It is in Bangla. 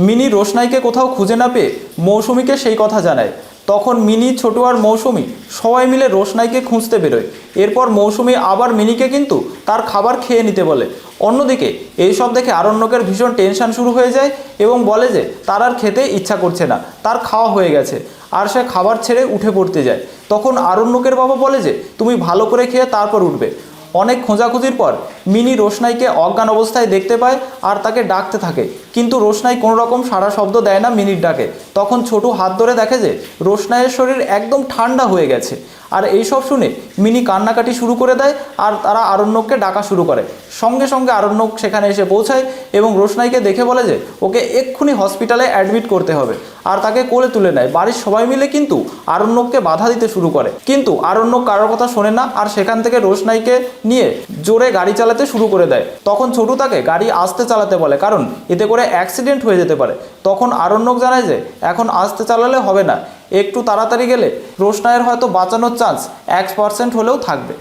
মিনি রোশনাইকে কোথাও খুঁজে না পেয়ে মৌসুমীকে সেই কথা জানায়। তখন মিনি, ছোটু আর মৌসুমী সবাই মিলে রোশনাইকে খুঁজতে বেরোয়। এরপর মৌসুমী আবার মিনিকে কিন্তু তার খাবার খেয়ে নিতে বলে। অন্যদিকে এইসব দেখে আরণ্যকের ভীষণ টেনশন শুরু হয়ে যায় এবং বলে যে তার আর খেতে ইচ্ছা করছে না, তার খাওয়া হয়ে গেছে, আর সে খাবার ছেড়ে উঠে পড়তে যায়। তখন আরণ্যকের বাবা বলে যে তুমি ভালো করে খেয়ে তারপর উঠবে। অনেক খোঁজাখুঁজির পর মিনি রোশনাইকে অজ্ঞান অবস্থায় দেখতে পায় আর তাকে ডাকতে থাকে, কিন্তু রোশনাই কোনো রকম সাড়া শব্দ দেয় না মিনির ডাকে। তখন ছোটু হাত ধরে দেখে যে রোশনাইয়ের শরীর একদম ঠান্ডা হয়ে গেছে। আর এইসব শুনে মিনি কান্নাকাটি শুরু করে দেয় আর তারা আরণ্যককে ডাকা শুরু করে। সঙ্গে সঙ্গে আরণ্যক সেখানে এসে পৌঁছায় এবং রোশনাইকে দেখে বলে যে ওকে এক্ষুনি হসপিটালে অ্যাডমিট করতে হবে, আর তাকে কোলে তুলে নেয়। বাড়ির সবাই মিলে কিন্তু আরণ্যককে বাধা দিতে শুরু করে, কিন্তু আরণ্যক কারোর কথা শোনে না আর সেখান থেকে রোশনাইকে নিয়ে জোরে গাড়ি চালাতে শুরু করে দেয়। তখন ছোটু তাকে গাড়ি আস্তে চালাতে বলে, কারণ এতে করে অ্যাক্সিডেন্ট হয়ে যেতে পারে। তখন আরণ্যক জানায় যে এখন আস্তে চালালে হবে না, একটু তাড়াতাড়ি গেলে রোশনাইয়ের হয়তো বাঁচানোর চান্স 1% হলেও থাকবে।